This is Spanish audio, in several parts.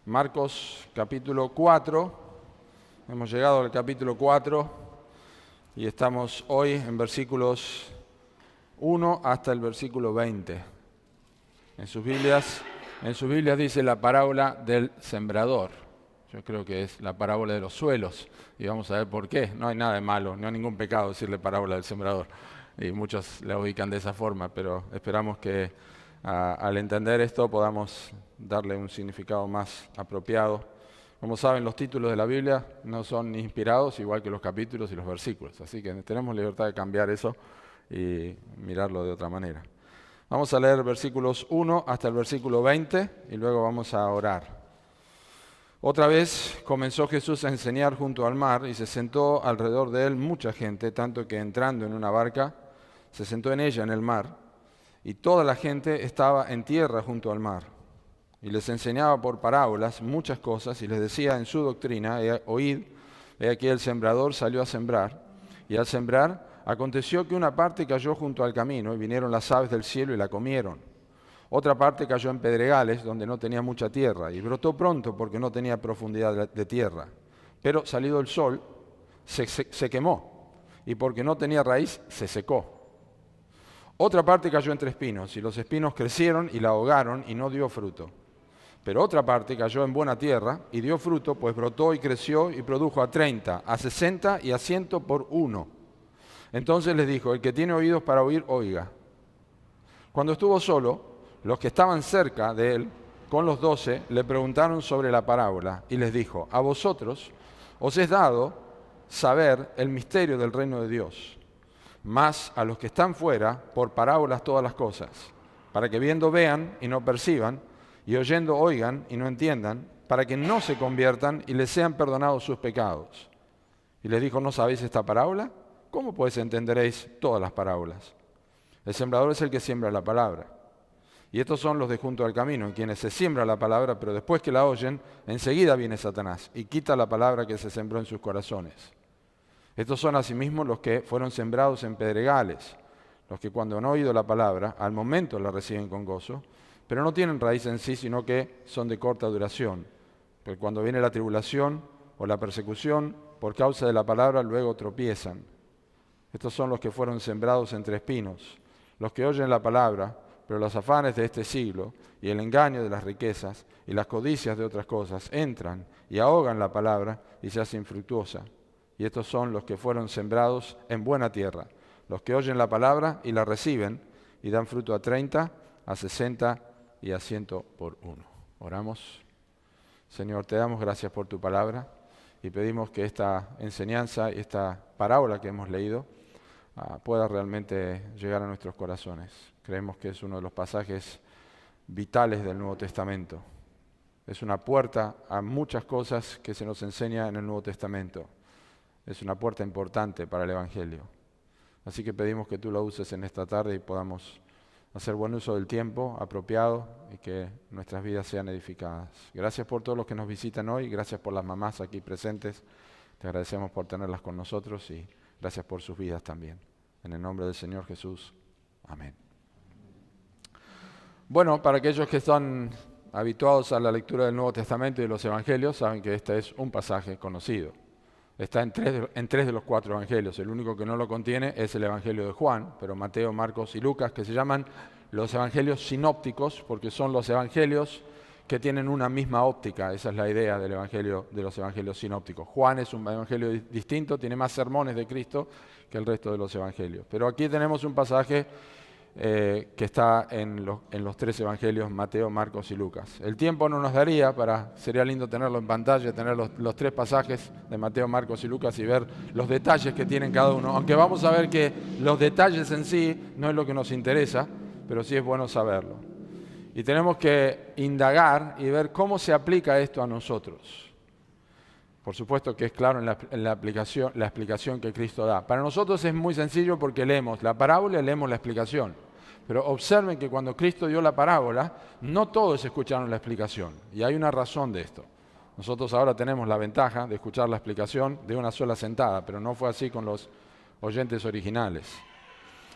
Marcos capítulo 4. Hemos llegado al capítulo 4 y estamos hoy en versículos 1 hasta el versículo 20. En sus Biblias dice la parábola del sembrador. Yo creo que es la parábola de los suelos y vamos a ver por qué. No hay nada de malo, no hay ningún pecado decirle parábola del sembrador. Y muchos la ubican de esa forma, pero esperamos que al entender esto podamos darle un significado más apropiado. Como saben, los títulos de la Biblia no son inspirados igual que los capítulos y los versículos, así que tenemos libertad de cambiar eso y mirarlo de otra manera. Vamos a leer versículos 1 hasta el versículo 20 y luego vamos a orar. Otra vez comenzó Jesús a enseñar junto al mar y se sentó alrededor de él mucha gente, tanto que entrando en una barca se sentó en ella en el mar. Y toda la gente estaba en tierra junto al mar. Y les enseñaba por parábolas muchas cosas y les decía en su doctrina: oíd, he aquí el sembrador salió a sembrar. Y al sembrar aconteció que una parte cayó junto al camino y vinieron las aves del cielo y la comieron. Otra parte cayó en pedregales donde no tenía mucha tierra y brotó pronto porque no tenía profundidad de tierra. Pero salido el sol se quemó y porque no tenía raíz se secó. Otra parte cayó entre espinos, y los espinos crecieron y la ahogaron y no dio fruto. Pero otra parte cayó en buena tierra y dio fruto, pues brotó y creció y produjo a 30, a 60 y a 100 por uno. Entonces les dijo: el que tiene oídos para oír, oiga. Cuando estuvo solo, los que estaban cerca de él, con los 12, le preguntaron sobre la parábola y les dijo: a vosotros os es dado saber el misterio del reino de Dios. Mas a los que están fuera, por parábolas todas las cosas, para que viendo vean y no perciban, y oyendo oigan y no entiendan, para que no se conviertan y les sean perdonados sus pecados. Y les dijo: ¿no sabéis esta parábola? ¿Cómo pues entenderéis todas las parábolas? El sembrador es el que siembra la palabra. Y estos son los de junto al camino, en quienes se siembra la palabra, pero después que la oyen, enseguida viene Satanás y quita la palabra que se sembró en sus corazones. Estos son asimismo los que fueron sembrados en pedregales, los que cuando han oído la palabra, al momento la reciben con gozo, pero no tienen raíz en sí, sino que son de corta duración. Pero cuando viene la tribulación o la persecución, por causa de la palabra, luego tropiezan. Estos son los que fueron sembrados entre espinos, los que oyen la palabra, pero los afanes de este siglo y el engaño de las riquezas y las codicias de otras cosas entran y ahogan la palabra y se hace infructuosa. Y estos son los que fueron sembrados en buena tierra, los que oyen la palabra y la reciben y dan fruto a 30, a 60 y a 100 por uno. Oramos. Señor, te damos gracias por tu palabra y pedimos que esta enseñanza y esta parábola que hemos leído pueda realmente llegar a nuestros corazones. Creemos que es uno de los pasajes vitales del Nuevo Testamento. Es una puerta a muchas cosas que se nos enseña en el Nuevo Testamento. Es una puerta importante para el Evangelio. Así que pedimos que tú lo uses en esta tarde y podamos hacer buen uso del tiempo apropiado y que nuestras vidas sean edificadas. Gracias por todos los que nos visitan hoy, gracias por las mamás aquí presentes. Te agradecemos por tenerlas con nosotros y gracias por sus vidas también. En el nombre del Señor Jesús. Amén. Bueno, para aquellos que están habituados a la lectura del Nuevo Testamento y de los Evangelios, saben que este es un pasaje conocido. Está en tres de los 4 evangelios. El único que no lo contiene es el Evangelio de Juan, pero Mateo, Marcos y Lucas, que se llaman los evangelios sinópticos, porque son los evangelios que tienen una misma óptica. Esa es la idea del evangelio, de los evangelios sinópticos. Juan es un evangelio distinto, tiene más sermones de Cristo que el resto de los evangelios. Pero aquí tenemos un pasaje que está en los 3 evangelios, Mateo, Marcos y Lucas. El tiempo no nos daría sería lindo tenerlo en pantalla, tener los 3 pasajes de Mateo, Marcos y Lucas y ver los detalles que tienen cada uno, aunque vamos a ver que los detalles en sí no es lo que nos interesa, pero sí es bueno saberlo. Y tenemos que indagar y ver cómo se aplica esto a nosotros. Por supuesto que es claro en la explicación que Cristo da. Para nosotros es muy sencillo porque leemos la parábola y leemos la explicación. Pero observen que cuando Cristo dio la parábola, no todos escucharon la explicación. Y hay una razón de esto. Nosotros ahora tenemos la ventaja de escuchar la explicación de una sola sentada, pero no fue así con los oyentes originales.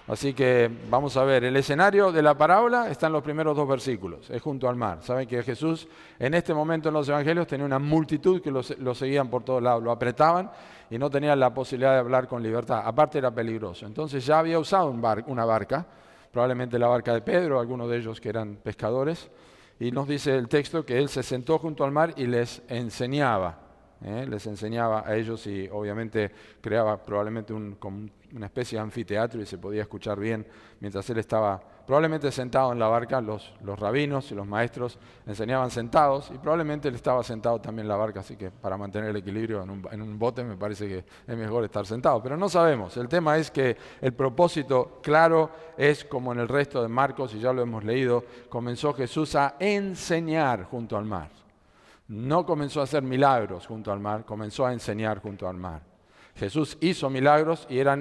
Así que vamos a ver, el escenario de la parábola está en los primeros 2 versículos, es junto al mar. Saben que Jesús en este momento en los evangelios tenía una multitud que lo seguían por todos lados, lo apretaban y no tenían la posibilidad de hablar con libertad. Aparte era peligroso. Entonces ya había usado una barca, probablemente la barca de Pedro, algunos de ellos que eran pescadores, y nos dice el texto que él se sentó junto al mar y les enseñaba a ellos y obviamente creaba probablemente como una especie de anfiteatro y se podía escuchar bien mientras él estaba probablemente sentado en la barca. Los rabinos y los maestros enseñaban sentados y probablemente él estaba sentado también en la barca, así que para mantener el equilibrio en un bote me parece que es mejor estar sentado, pero no sabemos. El tema es que el propósito claro es como en el resto de Marcos, y ya lo hemos leído, comenzó Jesús a enseñar junto al mar. No comenzó a hacer milagros junto al mar, comenzó a enseñar junto al mar. Jesús hizo milagros y era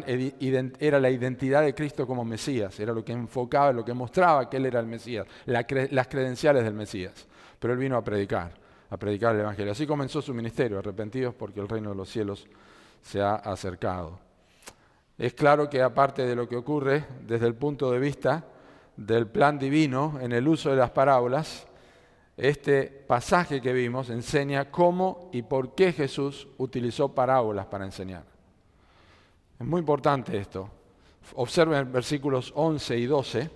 la identidad de Cristo como Mesías, era lo que enfocaba, lo que mostraba que Él era el Mesías, las credenciales del Mesías. Pero Él vino a predicar el Evangelio. Así comenzó su ministerio, arrepentidos porque el reino de los cielos se ha acercado. Es claro que aparte de lo que ocurre desde el punto de vista del plan divino en el uso de las parábolas, este pasaje que vimos enseña cómo y por qué Jesús utilizó parábolas para enseñar. Es muy importante esto. Observen versículos 11 y 12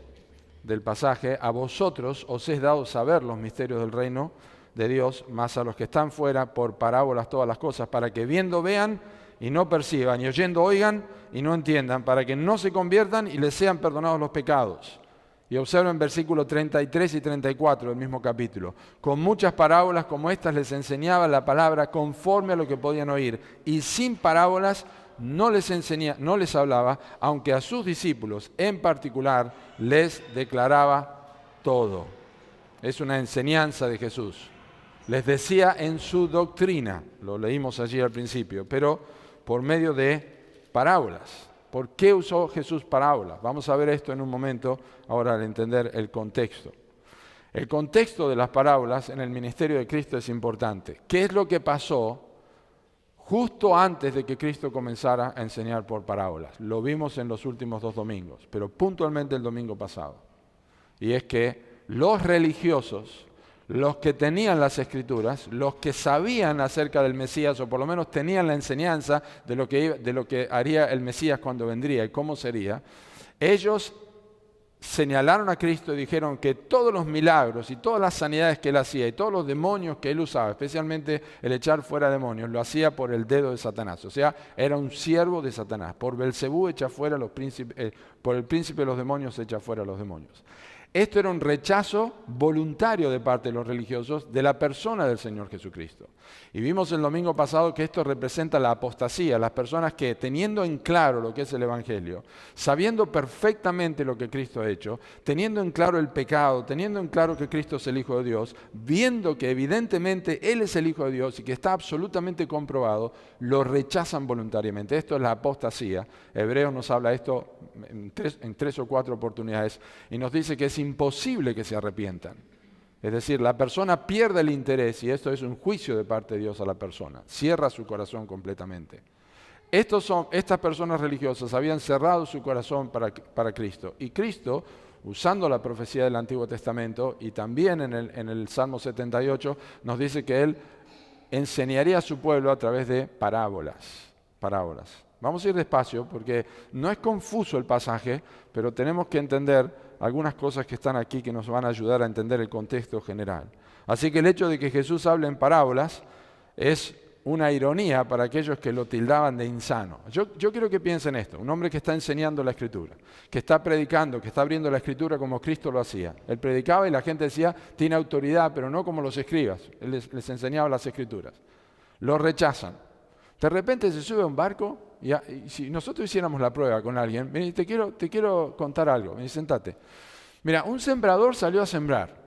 del pasaje. A vosotros os es dado saber los misterios del reino de Dios, mas a los que están fuera por parábolas todas las cosas, para que viendo vean y no perciban, y oyendo oigan y no entiendan, para que no se conviertan y les sean perdonados los pecados. Y observen versículos 33 y 34 del mismo capítulo. Con muchas parábolas como estas les enseñaba la palabra conforme a lo que podían oír, y sin parábolas no les hablaba, aunque a sus discípulos en particular les declaraba todo. Es una enseñanza de Jesús. Les decía en su doctrina, lo leímos allí al principio, pero por medio de parábolas. ¿Por qué usó Jesús parábolas? Vamos a ver esto en un momento, ahora al entender el contexto. El contexto de las parábolas en el ministerio de Cristo es importante. ¿Qué es lo que pasó justo antes de que Cristo comenzara a enseñar por parábolas? Lo vimos en los últimos 2 domingos, pero puntualmente el domingo pasado. Y es que los religiosos, los que tenían las Escrituras, los que sabían acerca del Mesías, o por lo menos tenían la enseñanza de lo que haría el Mesías cuando vendría y cómo sería, ellos señalaron a Cristo y dijeron que todos los milagros y todas las sanidades que Él hacía y todos los demonios que Él usaba, especialmente el echar fuera demonios, lo hacía por el dedo de Satanás. O sea, era un siervo de Satanás. Por Belcebú echa fuera por el príncipe de los demonios echa fuera a los demonios. Esto era un rechazo voluntario de parte de los religiosos de la persona del Señor Jesucristo. Y vimos el domingo pasado que esto representa la apostasía, las personas que teniendo en claro lo que es el Evangelio, sabiendo perfectamente lo que Cristo ha hecho, teniendo en claro el pecado, teniendo en claro que Cristo es el Hijo de Dios, viendo que evidentemente Él es el Hijo de Dios y que está absolutamente comprobado, lo rechazan voluntariamente. Esto es la apostasía. Hebreos nos habla de esto en 3 o 4 oportunidades y nos dice que es imposible que se arrepientan. Es decir, la persona pierde el interés y esto es un juicio de parte de Dios a la persona. Cierra su corazón completamente. Estas personas religiosas habían cerrado su corazón para Cristo. Y Cristo, usando la profecía del Antiguo Testamento y también en el Salmo 78, nos dice que Él enseñaría a su pueblo a través de parábolas. Vamos a ir despacio porque no es confuso el pasaje, pero tenemos que entender algunas cosas que están aquí que nos van a ayudar a entender el contexto general. Así que el hecho de que Jesús hable en parábolas es una ironía para aquellos que lo tildaban de insano. Yo quiero que piensen esto, un hombre que está enseñando la Escritura, que está predicando, que está abriendo la Escritura como Cristo lo hacía. Él predicaba y la gente decía, tiene autoridad, pero no como los escribas. Él les enseñaba las Escrituras. Lo rechazan. De repente se sube a un barco y si nosotros hiciéramos la prueba con alguien, vení, te quiero contar algo, vení, sentate. Mira, un sembrador salió a sembrar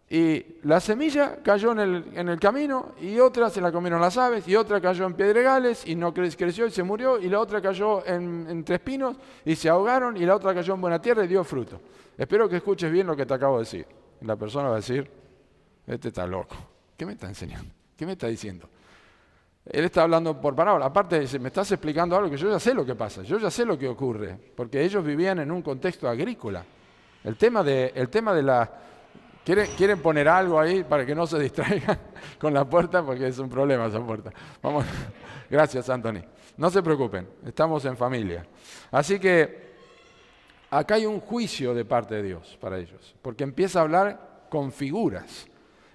y la semilla cayó en el camino y otra se la comieron las aves y otra cayó en pedregales y no creció y se murió y la otra cayó entre espinos y se ahogaron y la otra cayó en buena tierra y dio fruto. Espero que escuches bien lo que te acabo de decir. Y la persona va a decir, este está loco, ¿qué me está enseñando? ¿Qué me está diciendo? Él está hablando por parábola. Aparte dice, me estás explicando algo que yo ya sé lo que pasa, yo ya sé lo que ocurre, porque ellos vivían en un contexto agrícola. El tema de la... ¿Quieren poner algo ahí para que no se distraigan con la puerta? Porque es un problema esa puerta. Vamos. Gracias, Anthony. No se preocupen, estamos en familia. Así que acá hay un juicio de parte de Dios para ellos, porque empieza a hablar con figuras.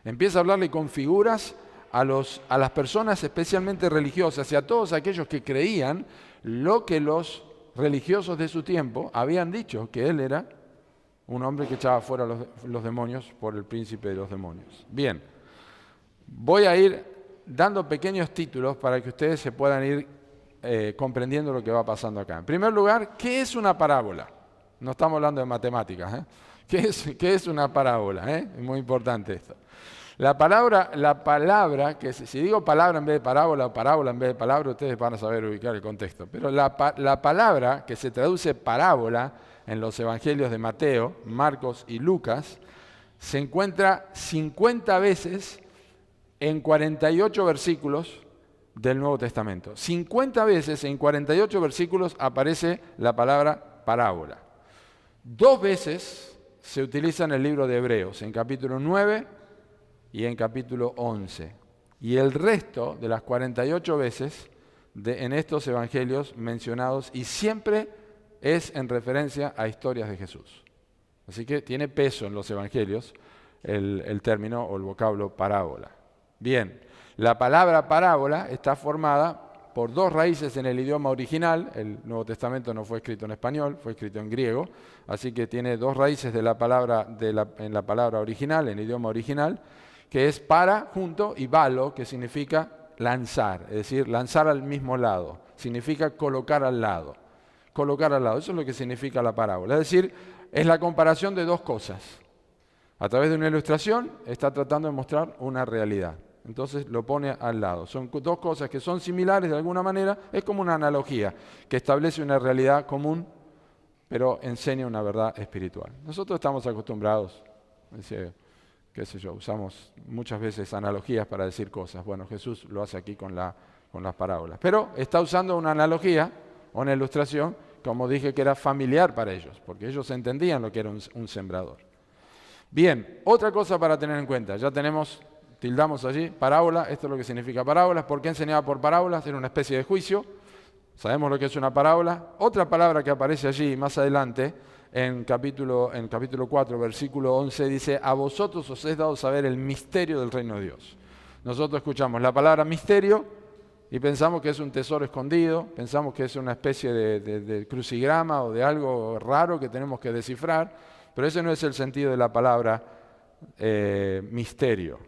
Empieza a hablarle con figuras a las personas especialmente religiosas y a todos aquellos que creían lo que los religiosos de su tiempo habían dicho, que él era un hombre que echaba fuera los demonios por el príncipe de los demonios. Bien, voy a ir dando pequeños títulos para que ustedes se puedan ir comprendiendo lo que va pasando acá. En primer lugar, ¿qué es una parábola? No estamos hablando de matemáticas, ¿eh? ¿Qué es una parábola? Es muy importante esto. La palabra, que si digo palabra en vez de parábola o parábola en vez de palabra, ustedes van a saber ubicar el contexto. Pero la palabra que se traduce parábola en los evangelios de Mateo, Marcos y Lucas, se encuentra 50 veces en 48 versículos del Nuevo Testamento. 50 veces en 48 versículos aparece la palabra parábola. 2 veces se utiliza en el libro de Hebreos, en capítulo 9 y en capítulo 11. Y el resto de las 48 veces en estos evangelios mencionados, y siempre es en referencia a historias de Jesús. Así que tiene peso en los evangelios el término o el vocablo parábola. Bien, la palabra parábola está formada por 2 raíces en el idioma original. El Nuevo Testamento no fue escrito en español, fue escrito en griego, así que tiene 2 raíces de la palabra en la palabra original, en el idioma original, que es para, junto, y balo, que significa lanzar, es decir, lanzar al mismo lado, significa colocar al lado. Colocar al lado, eso es lo que significa la parábola. Es decir, es la comparación de 2 cosas. A través de una ilustración está tratando de mostrar una realidad. Entonces lo pone al lado. Son 2 cosas que son similares de alguna manera, es como una analogía que establece una realidad común, pero enseña una verdad espiritual. Nosotros estamos acostumbrados, qué sé yo, usamos muchas veces analogías para decir cosas. Bueno, Jesús lo hace aquí con las parábolas. Pero está usando una analogía o una ilustración, como dije, que era familiar para ellos, porque ellos entendían lo que era un sembrador. Bien, otra cosa para tener en cuenta, ya tildamos allí, parábola, esto es lo que significa parábolas. ¿Por qué enseñaba por parábolas? Era una especie de juicio, sabemos lo que es una parábola. Otra palabra que aparece allí más adelante, en capítulo 4, versículo 11, dice: a vosotros os es dado saber el misterio del reino de Dios. Nosotros escuchamos la palabra misterio y pensamos que es un tesoro escondido, pensamos que es una especie de crucigrama o de algo raro que tenemos que descifrar, pero ese no es el sentido de la palabra misterio.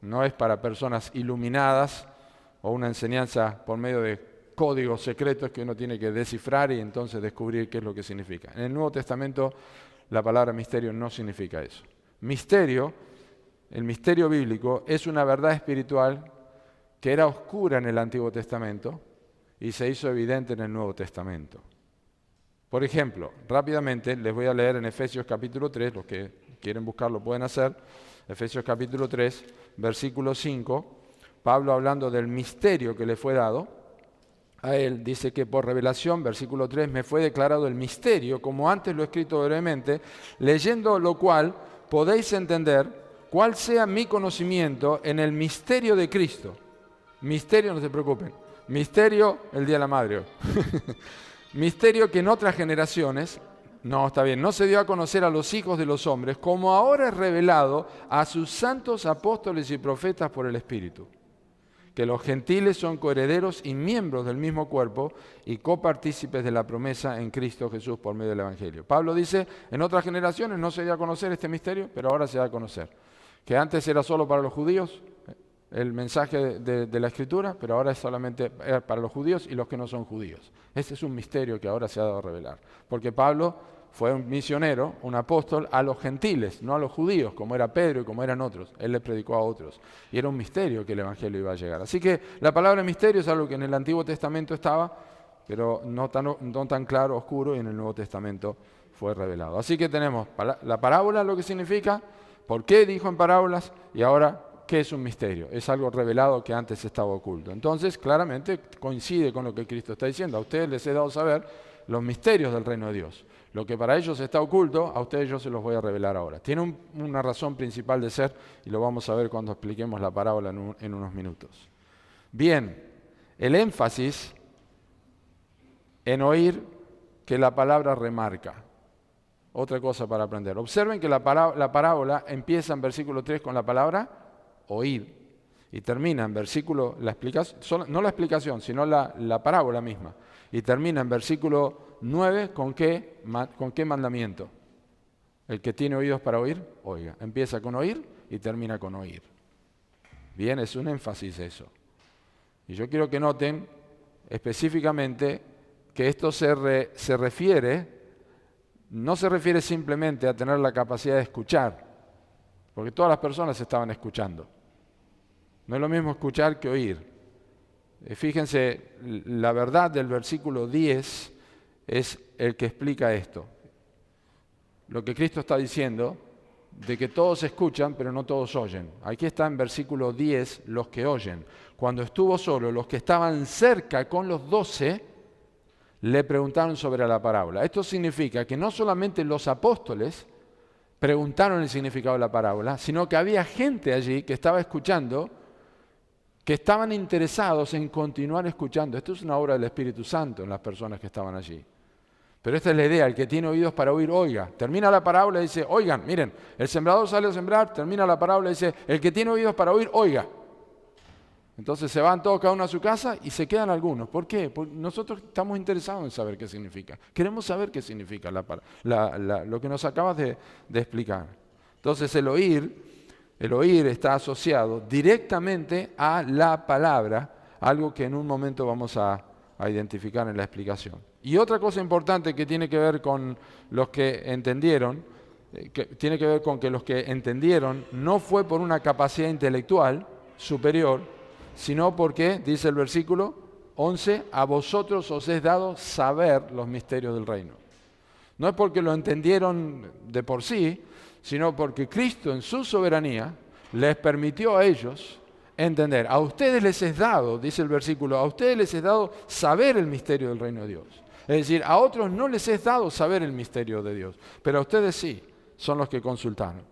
No es para personas iluminadas o una enseñanza por medio de códigos secretos que uno tiene que descifrar y entonces descubrir qué es lo que significa. En el Nuevo Testamento la palabra misterio no significa eso. Misterio, el misterio bíblico, es una verdad espiritual que era oscura en el Antiguo Testamento y se hizo evidente en el Nuevo Testamento. Por ejemplo, rápidamente les voy a leer en Efesios capítulo 3, los que quieren buscarlo pueden hacer, Efesios capítulo 3, versículo 5, Pablo hablando del misterio que le fue dado a él, dice que por revelación, versículo 3, me fue declarado el misterio, como antes lo he escrito brevemente, leyendo lo cual podéis entender cuál sea mi conocimiento en el misterio de Cristo. Misterio, no se preocupen, misterio el Día de la Madre. Misterio que en otras generaciones, no, está bien, no se dio a conocer a los hijos de los hombres, como ahora es revelado a sus santos apóstoles y profetas por el Espíritu. Que los gentiles son coherederos y miembros del mismo cuerpo y copartícipes de la promesa en Cristo Jesús por medio del Evangelio. Pablo dice, en otras generaciones no se dio a conocer este misterio, pero ahora se da a conocer. Que antes era solo para los judíos, el mensaje de la Escritura, pero ahora es solamente para los judíos y los que no son judíos. Este es un misterio que ahora se ha dado a revelar. Porque Pablo fue un misionero, un apóstol a los gentiles, no a los judíos, como era Pedro y como eran otros. Él les predicó a otros. Y era un misterio que el Evangelio iba a llegar. Así que la palabra misterio es algo que en el Antiguo Testamento estaba, pero no tan claro, oscuro, y en el Nuevo Testamento fue revelado. Así que tenemos la parábola, lo que significa, por qué dijo en parábolas, y ahora ¿qué es un misterio? Es algo revelado que antes estaba oculto. Entonces, claramente coincide con lo que Cristo está diciendo. A ustedes les he dado a saber los misterios del reino de Dios. Lo que para ellos está oculto, a ustedes yo se los voy a revelar ahora. Tiene una razón principal de ser y lo vamos a ver cuando expliquemos la parábola en unos minutos. Bien, el énfasis en oír que la palabra remarca. Otra cosa para aprender. Observen que la parábola empieza en versículo 3 con la palabra oír y termina en versículo, no la explicación, sino la parábola misma. Y termina en versículo 9 ¿con qué mandamiento? El que tiene oídos para oír, oiga. Empieza con oír y termina con oír. Bien, es un énfasis eso. Y yo quiero que noten específicamente que esto no se refiere simplemente a tener la capacidad de escuchar, porque todas las personas estaban escuchando. No es lo mismo escuchar que oír. Fíjense, la verdad del versículo 10 es el que explica esto. Lo que Cristo está diciendo, de que todos escuchan, pero no todos oyen. Aquí está en versículo 10, los que oyen. Cuando estuvo solo, los que estaban cerca con los 12, le preguntaron sobre la parábola. Esto significa que no solamente los apóstoles preguntaron el significado de la parábola, sino que había gente allí que estaba escuchando, que estaban interesados en continuar escuchando. Esto es una obra del Espíritu Santo en las personas que estaban allí. Pero esta es la idea, el que tiene oídos para oír, oiga. Termina la parábola y dice, oigan, miren, el sembrador sale a sembrar, termina la parábola y dice, el que tiene oídos para oír, oiga. Entonces se van todos cada uno a su casa y se quedan algunos. ¿Por qué? Porque nosotros estamos interesados en saber qué significa. Queremos saber qué significa lo que nos acabas de explicar. Entonces el oír está asociado directamente a la palabra, algo que en un momento vamos a identificar en la explicación. Y otra cosa importante que tiene que ver con los que entendieron, tiene que ver con que los que entendieron no fue por una capacidad intelectual superior, sino porque, dice el versículo 11, a vosotros os es dado saber los misterios del reino. No es porque lo entendieron de por sí, sino porque Cristo en su soberanía les permitió a ellos entender. A ustedes les es dado, dice el versículo, a ustedes les es dado saber el misterio del reino de Dios. Es decir, a otros no les es dado saber el misterio de Dios, pero a ustedes sí, son los que consultaron.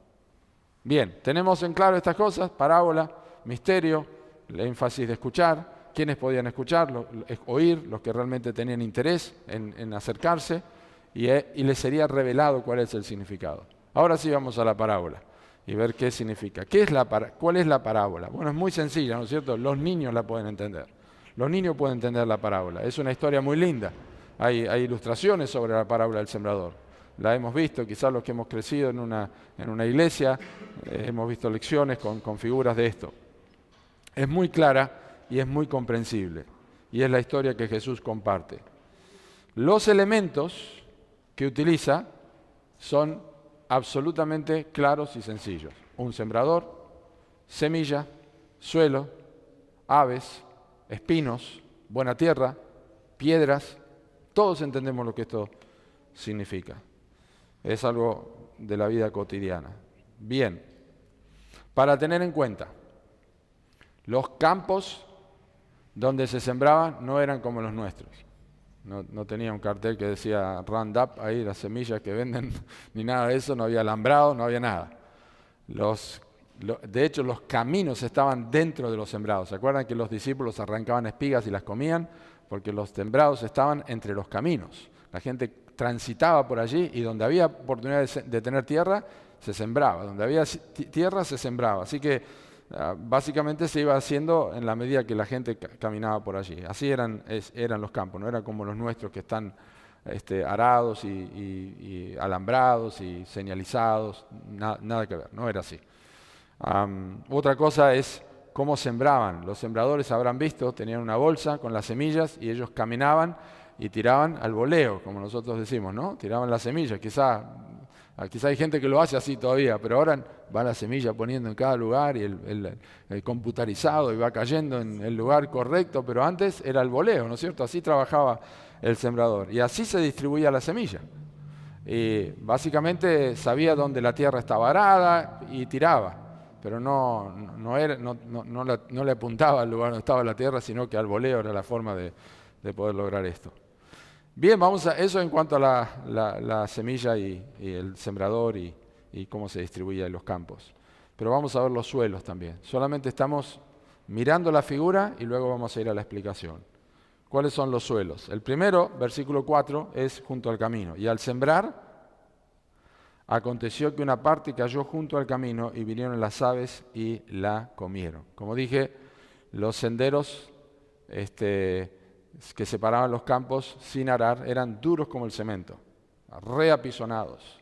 Bien, tenemos en claro estas cosas, parábola, misterio, el énfasis de escuchar, quiénes podían escuchar, oír, los que realmente tenían interés en acercarse, y les sería revelado cuál es el significado. Ahora sí vamos a la parábola y ver qué significa. ¿Cuál es la parábola? Bueno, es muy sencilla, ¿no es cierto? Los niños la pueden entender. Los niños pueden entender la parábola. Es una historia muy linda. Hay ilustraciones sobre la parábola del sembrador. La hemos visto, quizás los que hemos crecido en una iglesia, hemos visto lecciones con figuras de esto. Es muy clara y es muy comprensible. Y es la historia que Jesús comparte. Los elementos que utiliza son absolutamente claros y sencillos. Un sembrador, semilla, suelo, aves, espinos, buena tierra, piedras. Todos entendemos lo que esto significa. Es algo de la vida cotidiana. Bien, para tener en cuenta, los campos donde se sembraban no eran como los nuestros. No tenía un cartel que decía Roundup ahí, las semillas que venden, ni nada de eso, no había alambrado, no había nada. De hecho, los caminos estaban dentro de los sembrados. ¿Se acuerdan que los discípulos arrancaban espigas y las comían? Porque los sembrados estaban entre los caminos. La gente transitaba por allí y donde había oportunidad de tener tierra, se sembraba. Donde había tierra, se sembraba. Así que básicamente se iba haciendo en la medida que la gente caminaba por allí. Así eran los campos, no eran como los nuestros que están arados y alambrados y señalizados. Nada que ver, no era así. Otra cosa es cómo sembraban. Los sembradores habrán visto, tenían una bolsa con las semillas y ellos caminaban y tiraban al voleo, como nosotros decimos, ¿no? Tiraban las semillas. Quizá hay gente que lo hace así todavía, pero ahora va la semilla poniendo en cada lugar y el computarizado y va cayendo en el lugar correcto, pero antes era el voleo, ¿no es cierto? Así trabajaba el sembrador y así se distribuía la semilla. Y básicamente sabía dónde la tierra estaba arada y tiraba. pero no le apuntaba al lugar donde estaba la tierra, sino que al voleo era la forma de poder lograr esto. Bien, eso en cuanto a la semilla y el sembrador y cómo se distribuía en los campos. Pero vamos a ver los suelos también. Solamente estamos mirando la figura y luego vamos a ir a la explicación. ¿Cuáles son los suelos? El primero, versículo 4, es junto al camino. Y al sembrar, aconteció que una parte cayó junto al camino y vinieron las aves y la comieron. Como dije, los senderos que separaban los campos sin arar eran duros como el cemento, reapisonados.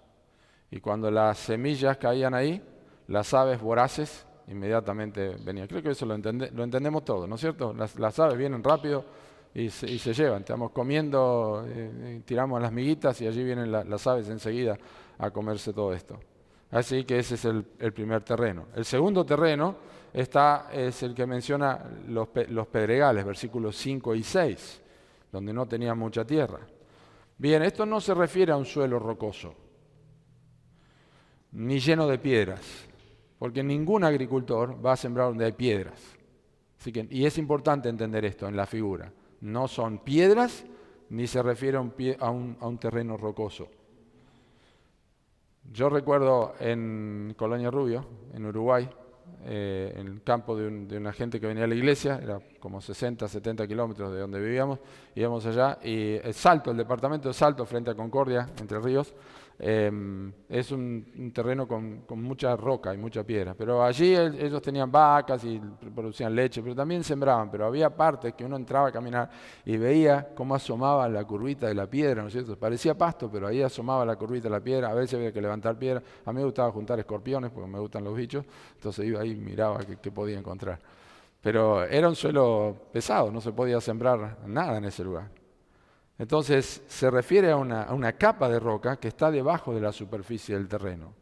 Y cuando las semillas caían ahí, las aves voraces inmediatamente venían. Creo que eso lo entendemos todos, ¿no es cierto? Las aves vienen rápido y se llevan. Estamos comiendo, tiramos las miguitas y allí vienen las aves enseguida a comerse todo esto. Así que ese es el primer terreno. El segundo terreno es el que menciona los pedregales, versículos 5 y 6, donde no tenía mucha tierra. Bien, esto no se refiere a un suelo rocoso, ni lleno de piedras, porque ningún agricultor va a sembrar donde hay piedras. Y es importante entender esto en la figura. No son piedras, ni se refiere a un terreno rocoso. Yo recuerdo en Colonia Rubio, en Uruguay, en el campo de una gente que venía a la iglesia, era como 60, 70 kilómetros de donde vivíamos, íbamos allá, y el departamento de Salto, frente a Concordia, Entre Ríos, es un terreno con mucha roca y mucha piedra. Pero allí ellos tenían vacas y producían leche, pero también sembraban. Pero había partes que uno entraba a caminar y veía cómo asomaba la curvita de la piedra, ¿no es cierto? Parecía pasto, pero ahí asomaba la curvita de la piedra. A veces había que levantar piedra. A mí me gustaba juntar escorpiones porque me gustan los bichos, entonces iba ahí y miraba qué podía encontrar. Pero era un suelo pesado, no se podía sembrar nada en ese lugar. Entonces se refiere a una capa de roca que está debajo de la superficie del terreno.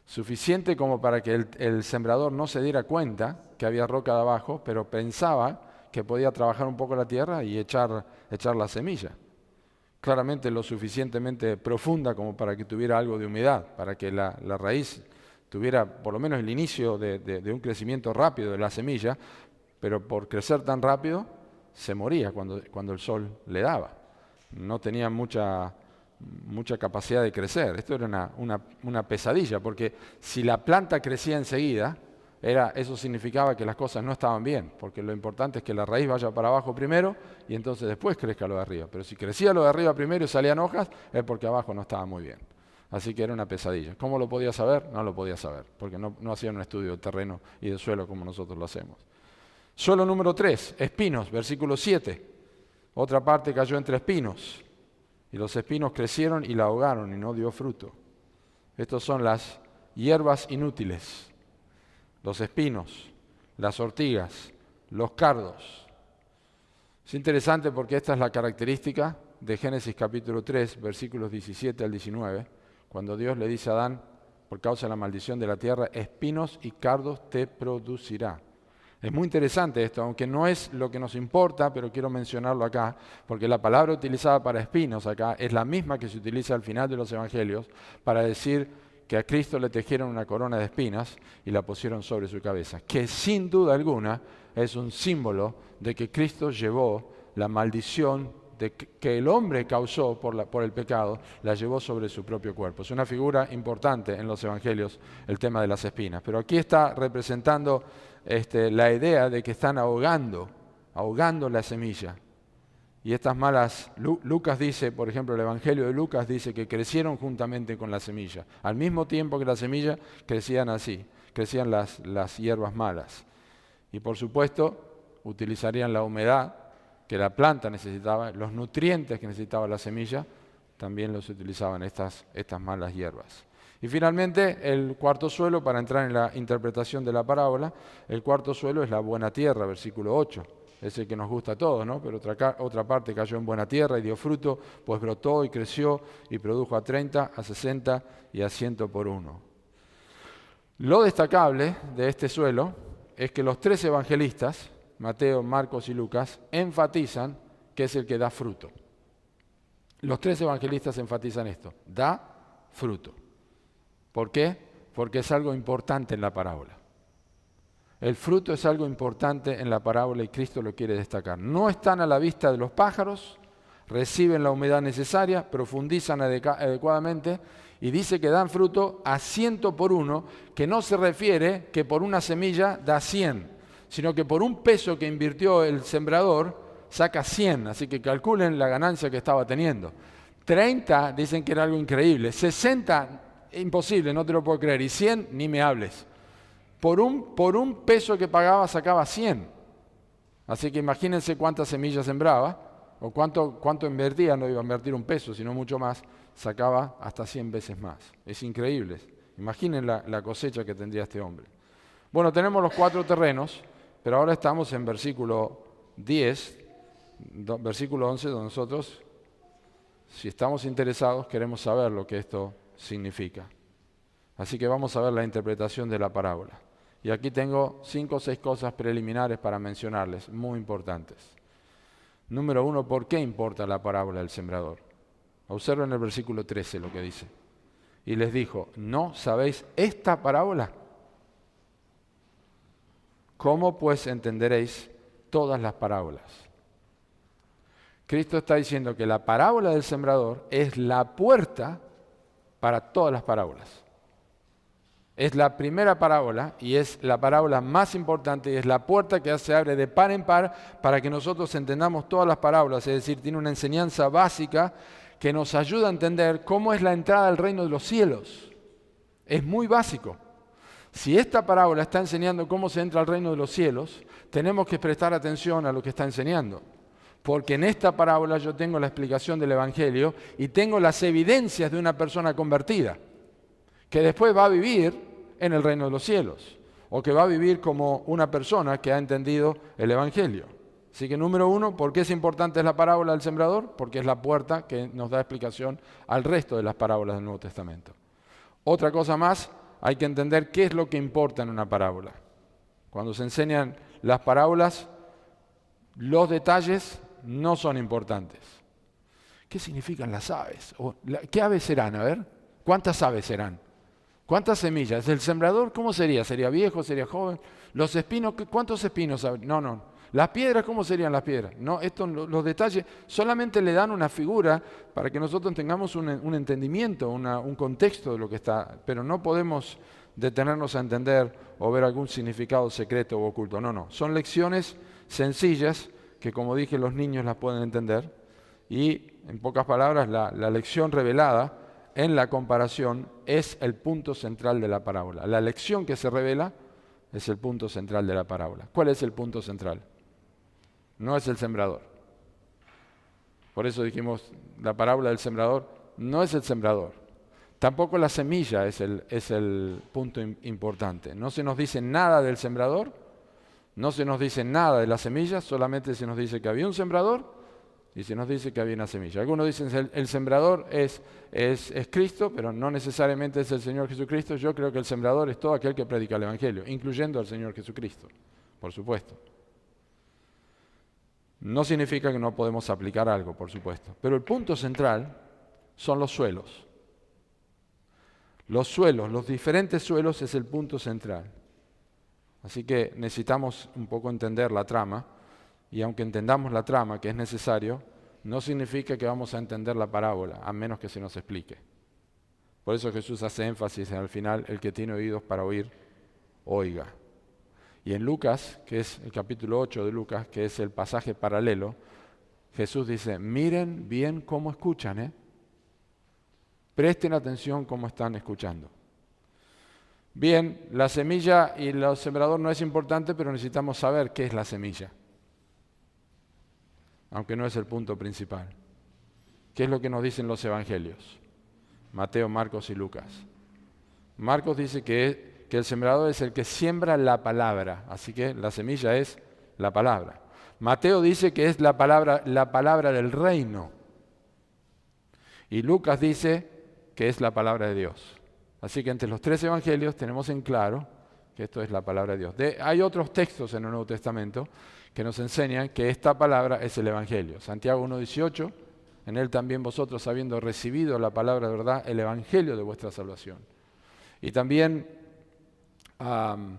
Suficiente como para que el sembrador no se diera cuenta que había roca de abajo, pero pensaba que podía trabajar un poco la tierra y echar la semilla. Claramente lo suficientemente profunda como para que tuviera algo de humedad, para que la raíz tuviera por lo menos el inicio de un crecimiento rápido de la semilla, pero por crecer tan rápido se moría cuando el sol le daba. No tenía mucha capacidad de crecer. Esto era una pesadilla, porque si la planta crecía enseguida, eso significaba que las cosas no estaban bien, porque lo importante es que la raíz vaya para abajo primero y entonces después crezca lo de arriba. Pero si crecía lo de arriba primero y salían hojas, es porque abajo no estaba muy bien. Así que era una pesadilla. ¿Cómo lo podía saber? No lo podía saber, porque no hacían un estudio de terreno y de suelo como nosotros lo hacemos. Suelo número 3, espinos, versículo 7. Otra parte cayó entre espinos, y los espinos crecieron y la ahogaron y no dio fruto. Estos son las hierbas inútiles, los espinos, las ortigas, los cardos. Es interesante porque esta es la característica de Génesis capítulo 3, versículos 17 al 19, cuando Dios le dice a Adán, por causa de la maldición de la tierra, espinos y cardos te producirá. Es muy interesante esto, aunque no es lo que nos importa, pero quiero mencionarlo acá, porque la palabra utilizada para espinos acá es la misma que se utiliza al final de los evangelios para decir que a Cristo le tejieron una corona de espinas y la pusieron sobre su cabeza, que sin duda alguna es un símbolo de que Cristo llevó la maldición que el hombre causó por el pecado, la llevó sobre su propio cuerpo. Es una figura importante en los evangelios el tema de las espinas, pero aquí está representando la idea de que están ahogando la semilla. Y estas malas, Lucas dice, por ejemplo, el Evangelio de Lucas dice que crecieron juntamente con la semilla. Al mismo tiempo que la semilla crecían las hierbas malas. Y por supuesto, utilizarían la humedad que la planta necesitaba, los nutrientes que necesitaba la semilla, también los utilizaban estas malas hierbas. Y finalmente, el cuarto suelo, para entrar en la interpretación de la parábola, el cuarto suelo es la buena tierra, versículo 8. Es el que nos gusta a todos, ¿no? Pero otra parte cayó en buena tierra y dio fruto, pues brotó y creció y produjo a 30, a 60 y a 100 por uno. Lo destacable de este suelo es que los tres evangelistas, Mateo, Marcos y Lucas, enfatizan que es el que da fruto. Los tres evangelistas enfatizan esto, da fruto. ¿Por qué? porque es algo importante en la parábola. El fruto es algo importante en la parábola y Cristo lo quiere destacar. No están a la vista de los pájaros, reciben la humedad necesaria, profundizan adecuadamente y dice que dan fruto a 100 por uno, que no se refiere que por una semilla da 100, sino que por un peso que invirtió el sembrador saca 100, así que calculen la ganancia que estaba teniendo. 30 dicen que era algo increíble, 60 imposible, no te lo puedo creer, y 100 ni me hables. Por un peso que pagaba sacaba 100. Así que imagínense cuántas semillas sembraba, o cuánto invertía, no iba a invertir un peso, sino mucho más, sacaba hasta 100 veces más. Es increíble. Imaginen la cosecha que tendría este hombre. Bueno, tenemos los 4 terrenos, pero ahora estamos en versículo 10, versículo 11, donde nosotros, si estamos interesados, queremos saber lo que esto significa. Así que vamos a ver la interpretación de la parábola. Y aquí tengo 5 o 6 cosas preliminares para mencionarles, muy importantes. Número 1, ¿por qué importa la parábola del sembrador? Observen el versículo 13 lo que dice. Y les dijo, ¿no sabéis esta parábola? ¿Cómo pues entenderéis todas las parábolas? Cristo está diciendo que la parábola del sembrador es la puerta para todas las parábolas. Es la primera parábola y es la parábola más importante y es la puerta que se abre de par en par para que nosotros entendamos todas las parábolas. Es decir, tiene una enseñanza básica que nos ayuda a entender cómo es la entrada al reino de los cielos. Es muy básico. Si esta parábola está enseñando cómo se entra al reino de los cielos, tenemos que prestar atención a lo que está enseñando. Porque en esta parábola yo tengo la explicación del Evangelio y tengo las evidencias de una persona convertida, que después va a vivir en el reino de los cielos, o que va a vivir como una persona que ha entendido el Evangelio. Así que número 1, ¿por qué es importante la parábola del sembrador? Porque es la puerta que nos da explicación al resto de las parábolas del Nuevo Testamento. Otra cosa más, hay que entender qué es lo que importa en una parábola. Cuando se enseñan las parábolas, los detalles no son importantes. ¿Qué significan las aves? ¿Qué aves serán? A ver, ¿cuántas aves serán? ¿Cuántas semillas? ¿El sembrador cómo sería? ¿Sería viejo? ¿Sería joven? ¿Los espinos? ¿Cuántos espinos? No. ¿Las piedras cómo serían las piedras? No, los detalles solamente le dan una figura para que nosotros tengamos un entendimiento, un contexto de lo que está, pero no podemos detenernos a entender o ver algún significado secreto o oculto. No. Son lecciones sencillas que, como dije, los niños las pueden entender y, en pocas palabras, la lección revelada en la comparación es el punto central de la parábola. La lección que se revela es el punto central de la parábola. ¿Cuál es el punto central? No es el sembrador. Por eso dijimos, la parábola del sembrador no es el sembrador. Tampoco la semilla es el punto importante. No se nos dice nada del sembrador, no se nos dice nada de la semilla, solamente se nos dice que había un sembrador y se nos dice que había una semilla. Algunos dicen el sembrador es Cristo, pero no necesariamente es el Señor Jesucristo. Yo creo que el sembrador es todo aquel que predica el Evangelio, incluyendo al Señor Jesucristo, por supuesto. No significa que no podemos aplicar algo, por supuesto. Pero el punto central son los suelos. Los suelos, los diferentes suelos es el punto central. Así que necesitamos un poco entender la trama. Y aunque entendamos la trama, que es necesario, no significa que vamos a entender la parábola, a menos que se nos explique. Por eso Jesús hace énfasis en al final, el que tiene oídos para oír, oiga. Y en Lucas, que es el capítulo 8 de Lucas, que es el pasaje paralelo, Jesús dice, miren bien cómo escuchan, Presten atención cómo están escuchando. Bien, la semilla y el sembrador no es importante, pero necesitamos saber qué es la semilla, aunque no es el punto principal. ¿Qué es lo que nos dicen los evangelios? Mateo, Marcos y Lucas. Marcos dice que el sembrador es el que siembra la palabra, así que la semilla es la palabra. Mateo dice que es la palabra del reino. Y Lucas dice que es la palabra de Dios. Así que entre los 3 evangelios tenemos en claro que esto es la palabra de Dios. Hay otros textos en el Nuevo Testamento que nos enseñan que esta palabra es el Evangelio. Santiago 1:18, en él también vosotros habiendo recibido la palabra de verdad, el Evangelio de vuestra salvación. Y también, 1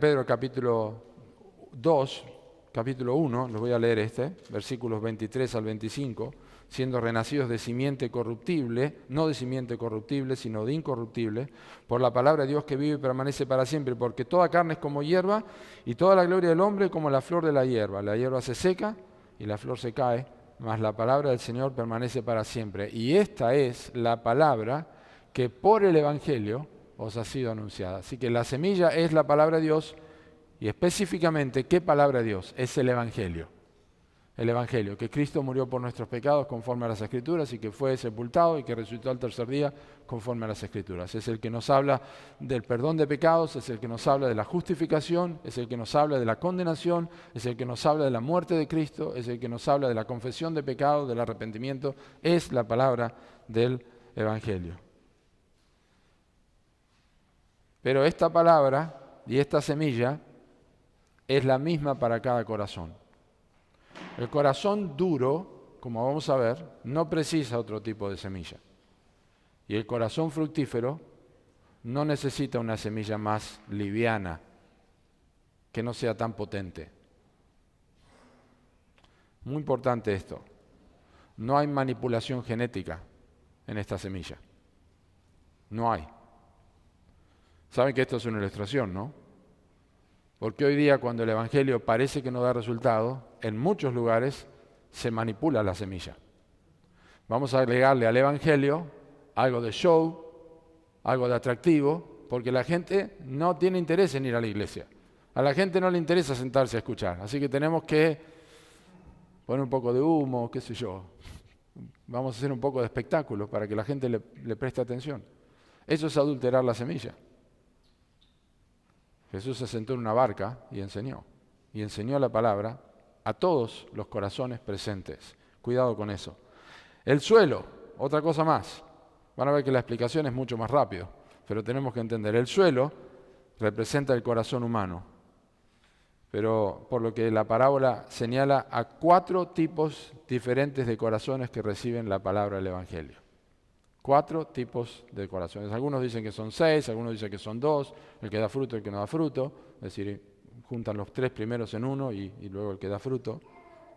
Pedro capítulo 2, capítulo 1, les voy a leer versículos 23 al 25, siendo renacidos de simiente corruptible, no de simiente corruptible, sino de incorruptible, por la palabra de Dios que vive y permanece para siempre, porque toda carne es como hierba, y toda la gloria del hombre como la flor de la hierba. La hierba se seca y la flor se cae, mas la palabra del Señor permanece para siempre. Y esta es la palabra que por el Evangelio os ha sido anunciada. Así que la semilla es la palabra de Dios, y específicamente, ¿qué palabra de Dios? Es el Evangelio. El Evangelio, que Cristo murió por nuestros pecados conforme a las Escrituras y que fue sepultado y que resucitó al tercer día conforme a las Escrituras. Es el que nos habla del perdón de pecados, es el que nos habla de la justificación, es el que nos habla de la condenación, es el que nos habla de la muerte de Cristo, es el que nos habla de la confesión de pecados, del arrepentimiento. Es la palabra del Evangelio. Pero esta palabra y esta semilla es la misma para cada corazón. El corazón duro, como vamos a ver, no precisa otro tipo de semilla. Y el corazón fructífero no necesita una semilla más liviana, que no sea tan potente. Muy importante esto. No hay manipulación genética en esta semilla. No hay. Saben que esto es una ilustración, ¿no? Porque hoy día, cuando el Evangelio parece que no da resultado, en muchos lugares se manipula la semilla. Vamos a agregarle al Evangelio algo de show, algo de atractivo, porque la gente no tiene interés en ir a la iglesia. A la gente no le interesa sentarse a escuchar, así que tenemos que poner un poco de humo, qué sé yo. Vamos a hacer un poco de espectáculo para que la gente le preste atención. Eso es adulterar la semilla. Jesús se sentó en una barca y enseñó la palabra a todos los corazones presentes. Cuidado con eso. El suelo, otra cosa más. Van a ver que la explicación es mucho más rápido, pero tenemos que entender. El suelo representa el corazón humano, pero por lo que la parábola señala a 4 tipos diferentes de corazones que reciben la palabra del Evangelio. 4 tipos de corazones. Algunos dicen que son 6, algunos dicen que son 2, el que da fruto y el que no da fruto, es decir, juntan los 3 primeros en uno y luego el que da fruto.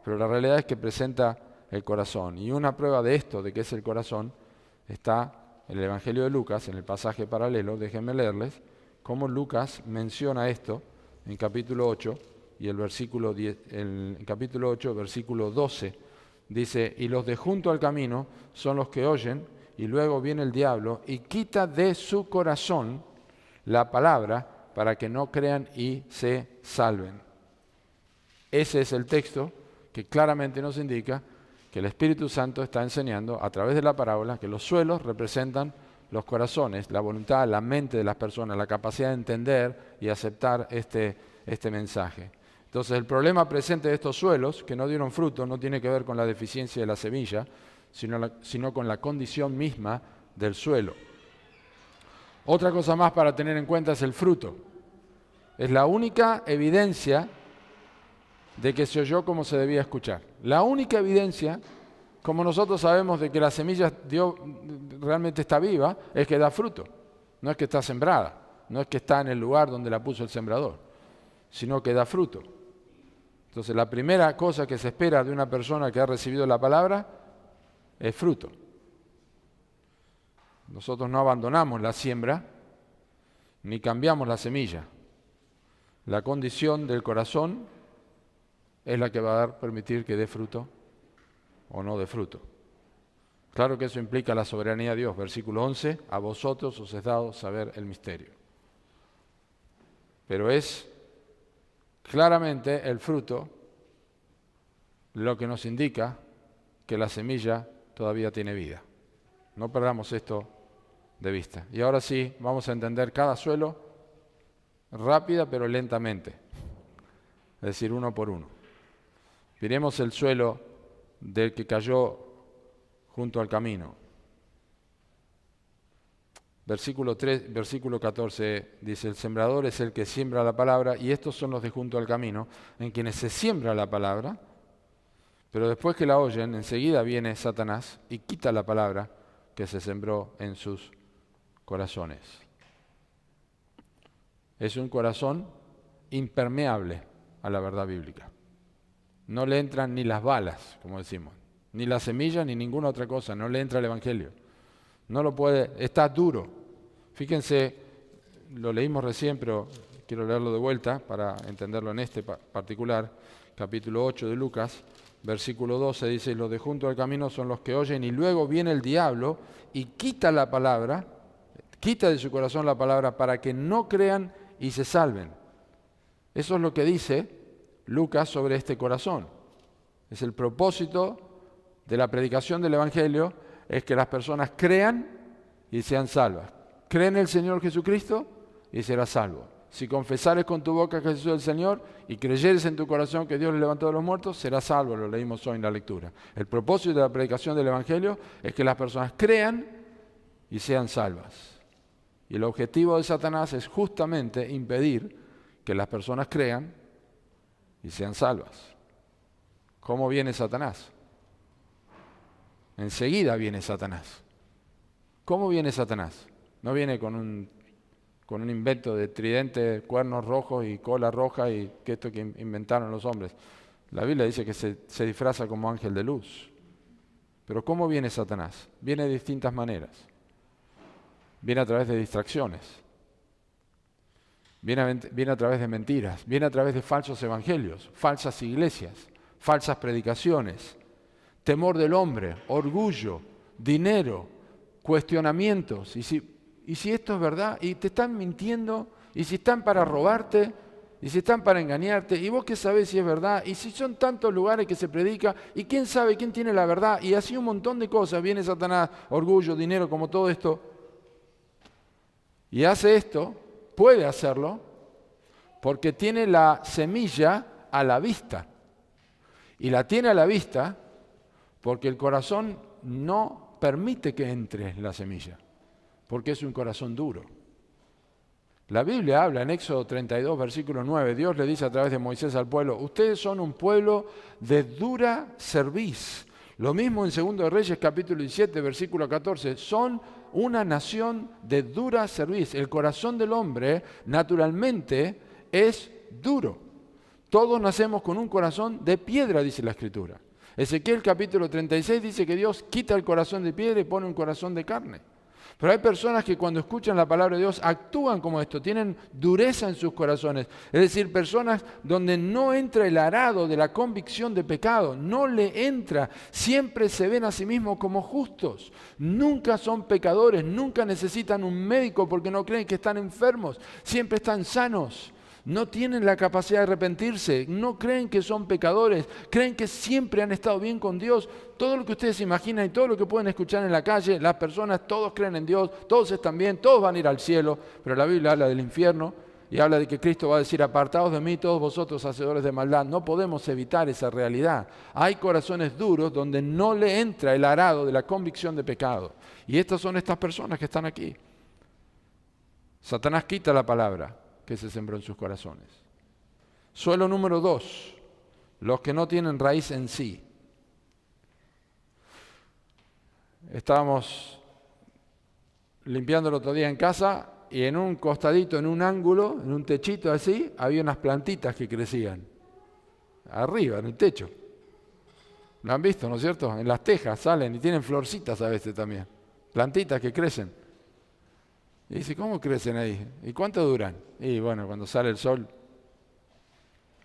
Pero la realidad es que presenta el corazón. Y una prueba de esto, de que es el corazón, está en el Evangelio de Lucas, en el pasaje paralelo. Déjenme leerles cómo Lucas menciona esto en capítulo 8, y el versículo 10, en capítulo 8, versículo 12, dice: y los de junto al camino son los que oyen, y luego viene el diablo y quita de su corazón la palabra para que no crean y se salven. Ese es el texto que claramente nos indica que el Espíritu Santo está enseñando a través de la parábola que los suelos representan los corazones, la voluntad, la mente de las personas, la capacidad de entender y aceptar este mensaje. Entonces, el problema presente de estos suelos que no dieron fruto no tiene que ver con la deficiencia de la semilla, sino con la condición misma del suelo. Otra cosa más para tener en cuenta es el fruto. Es la única evidencia de que se oyó como se debía escuchar. La única evidencia, como nosotros sabemos de que la semilla realmente está viva, es que da fruto. No es que está sembrada, no es que está en el lugar donde la puso el sembrador, sino que da fruto. Entonces, la primera cosa que se espera de una persona que ha recibido la palabra es fruto. Nosotros no abandonamos la siembra, ni cambiamos la semilla. La condición del corazón es la que va a permitir que dé fruto o no dé fruto. Claro que eso implica la soberanía de Dios. Versículo 11, a vosotros os es dado saber el misterio. Pero es claramente el fruto lo que nos indica que la semilla todavía tiene vida. No perdamos esto de vista. Y ahora sí, vamos a entender cada suelo rápida pero lentamente. Es decir, uno por uno. Miremos el suelo del que cayó junto al camino. Versículo 14 dice: el sembrador es el que siembra la palabra, y estos son los de junto al camino, en quienes se siembra la palabra, pero después que la oyen, enseguida viene Satanás y quita la palabra que se sembró en sus corazones. Es un corazón impermeable a la verdad bíblica. No le entran ni las balas, como decimos, ni la semilla, ni ninguna otra cosa. No le entra el Evangelio. No lo puede, está duro. Fíjense, lo leímos recién, pero quiero leerlo de vuelta para entenderlo en este particular. Capítulo 8 de Lucas, versículo 12, dice: los de junto al camino son los que oyen, y luego viene el diablo y quita la palabra, quita de su corazón la palabra para que no crean y se salven. Eso es lo que dice Lucas sobre este corazón. Es el propósito de la predicación del Evangelio, es que las personas crean y sean salvas. Cree en el Señor Jesucristo y serás salvo. Si confesares con tu boca que Jesús es el Señor y creyeres en tu corazón que Dios le levantó de los muertos, serás salvo. Lo leímos hoy en la lectura. El propósito de la predicación del Evangelio es que las personas crean y sean salvas. Y el objetivo de Satanás es justamente impedir que las personas crean y sean salvas. ¿Cómo viene Satanás? Enseguida viene Satanás. ¿Cómo viene Satanás? No viene con un invento de tridente, cuernos rojos y cola roja y que esto que inventaron los hombres. La Biblia dice que se disfraza como ángel de luz. Pero ¿cómo viene Satanás? Viene de distintas maneras. Viene a través de distracciones. Viene a través de mentiras. Viene a través de falsos evangelios, falsas iglesias, falsas predicaciones, temor del hombre, orgullo, dinero, cuestionamientos. Y si esto es verdad, y te están mintiendo, y si están para robarte, y si están para engañarte, y vos qué sabés si es verdad, y si son tantos lugares que se predica, y quién sabe quién tiene la verdad, y así un montón de cosas. Viene Satanás, orgullo, dinero, como todo esto, y hace esto, puede hacerlo, porque tiene la semilla a la vista. Y la tiene a la vista porque el corazón no permite que entre la semilla, porque es un corazón duro. La Biblia habla en Éxodo 32, versículo 9, Dios le dice a través de Moisés al pueblo: ustedes son un pueblo de dura cerviz. Lo mismo en 2 de Reyes, capítulo 17, versículo 14, son una nación de dura cerviz. El corazón del hombre, naturalmente, es duro. Todos nacemos con un corazón de piedra, dice la Escritura. Ezequiel capítulo 36 dice que Dios quita el corazón de piedra y pone un corazón de carne. Pero hay personas que cuando escuchan la palabra de Dios actúan como esto, tienen dureza en sus corazones. Es decir, personas donde no entra el arado de la convicción de pecado, no le entra, siempre se ven a sí mismos como justos. Nunca son pecadores, nunca necesitan un médico porque no creen que están enfermos, siempre están sanos. No tienen la capacidad de arrepentirse, no creen que son pecadores, creen que siempre han estado bien con Dios. Todo lo que ustedes se imaginan y todo lo que pueden escuchar en la calle, las personas, todos creen en Dios, todos están bien, todos van a ir al cielo, pero la Biblia habla del infierno y habla de que Cristo va a decir: apartaos de mí todos vosotros hacedores de maldad. No podemos evitar esa realidad. Hay corazones duros donde no le entra el arado de la convicción de pecado. Y estas son estas personas que están aquí. Satanás quita la palabra que se sembró en sus corazones. Suelo número 2, los que no tienen raíz en sí. Estábamos limpiando el otro día en casa y en un costadito, en un ángulo, en un techito así, había unas plantitas que crecían. Arriba, en el techo. ¿Lo han visto, no es cierto? En las tejas salen y tienen florcitas a veces también. Plantitas que crecen. Y dice: ¿cómo crecen ahí? ¿Y cuánto duran? Y bueno, cuando sale el sol,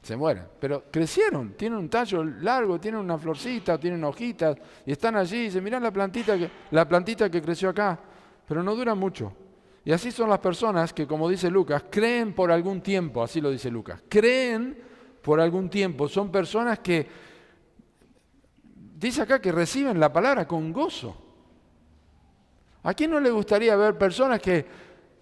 se mueren. Pero crecieron, tienen un tallo largo, tienen una florcita, tienen hojitas, y están allí y dicen: mirá la plantita que creció acá, pero no duran mucho. Y así son las personas que, como dice Lucas, creen por algún tiempo, así lo dice Lucas, creen por algún tiempo. Son personas que, dice acá, que reciben la palabra con gozo. ¿A quién no le gustaría ver personas que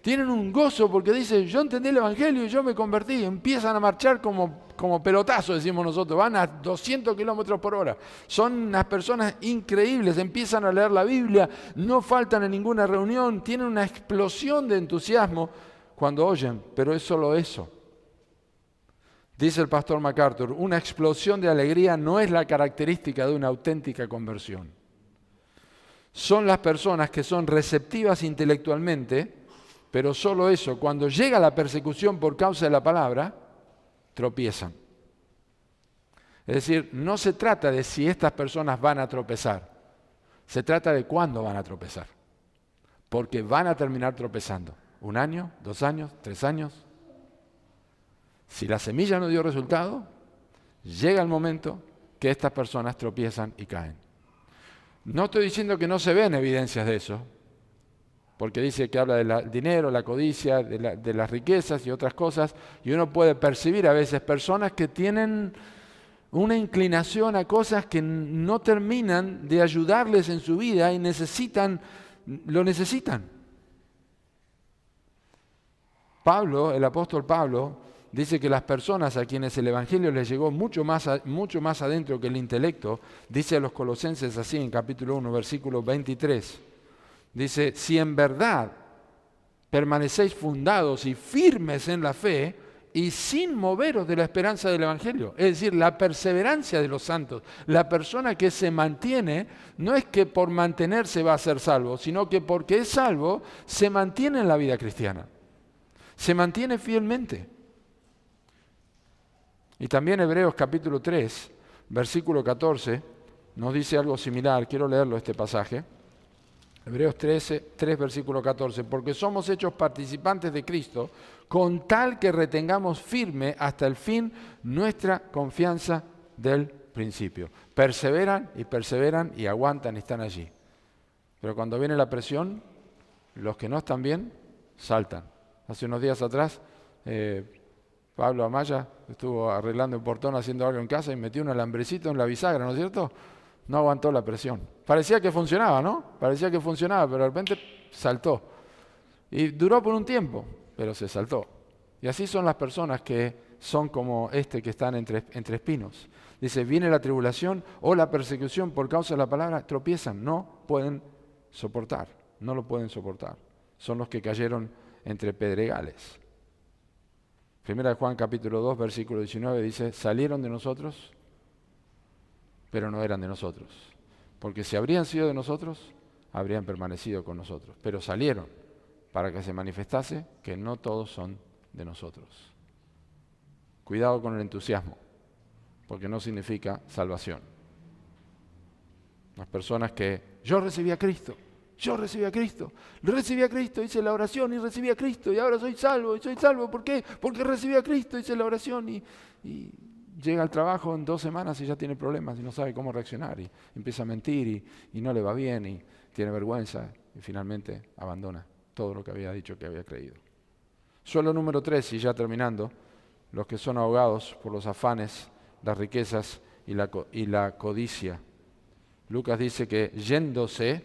tienen un gozo porque dicen: yo entendí el Evangelio y yo me convertí? Empiezan a marchar como pelotazo, decimos nosotros, van a 200 kilómetros por hora. Son unas personas increíbles, empiezan a leer la Biblia, no faltan en ninguna reunión, tienen una explosión de entusiasmo cuando oyen, pero es solo eso. Dice el pastor MacArthur: una explosión de alegría no es la característica de una auténtica conversión. son las personas que son receptivas intelectualmente, pero solo eso, cuando llega la persecución por causa de la palabra, tropiezan. Es decir, no se trata de si estas personas van a tropezar, se trata de cuándo van a tropezar, porque van a terminar tropezando. 1 año, 2 años, 3 años. Si la semilla no dio resultado, llega el momento que estas personas tropiezan y caen. No estoy diciendo que no se ven evidencias de eso, porque dice que habla del dinero, la codicia, de las riquezas y otras cosas, y uno puede percibir a veces personas que tienen una inclinación a cosas que no terminan de ayudarles en su vida y lo necesitan. Pablo, el apóstol Pablo, dice que las personas a quienes el Evangelio les llegó mucho más adentro que el intelecto, dice a los Colosenses así en capítulo 1, versículo 23, dice, si en verdad permanecéis fundados y firmes en la fe y sin moveros de la esperanza del Evangelio, es decir, la perseverancia de los santos, la persona que se mantiene, no es que por mantenerse va a ser salvo, sino que porque es salvo, se mantiene en la vida cristiana, se mantiene fielmente. Y también Hebreos capítulo 3, versículo 14, nos dice algo similar. Quiero leerlo este pasaje. Hebreos 3, versículo 14. Porque somos hechos participantes de Cristo, con tal que retengamos firme hasta el fin nuestra confianza del principio. Perseveran y aguantan y están allí. Pero cuando viene la presión, los que no están bien, saltan. Hace unos días atrás, Pablo Amaya estuvo arreglando el portón, haciendo algo en casa y metió un alambrecito en la bisagra, ¿no es cierto? No aguantó la presión. Parecía que funcionaba, ¿no? Parecía que funcionaba, pero de repente saltó. Y duró por un tiempo, pero se saltó. Y así son las personas que son como que están entre espinos. Dice, viene la tribulación o la persecución por causa de la palabra, tropiezan, no pueden soportar, no lo pueden soportar. Son los que cayeron entre pedregales. Primera de Juan capítulo 2, versículo 19 dice, salieron de nosotros, pero no eran de nosotros. Porque si habrían sido de nosotros, habrían permanecido con nosotros. Pero salieron para que se manifestase que no todos son de nosotros. Cuidado con el entusiasmo, porque no significa salvación. Las personas que, yo recibí a Cristo, hice la oración y recibí a Cristo y ahora soy salvo, ¿por qué? Porque recibí a Cristo, hice la oración y llega al trabajo en 2 semanas y ya tiene problemas y no sabe cómo reaccionar y empieza a mentir y no le va bien y tiene vergüenza y finalmente abandona todo lo que había dicho que había creído. Suelo número 3, y ya terminando, los que son ahogados por los afanes, las riquezas y la codicia. Lucas dice que yéndose,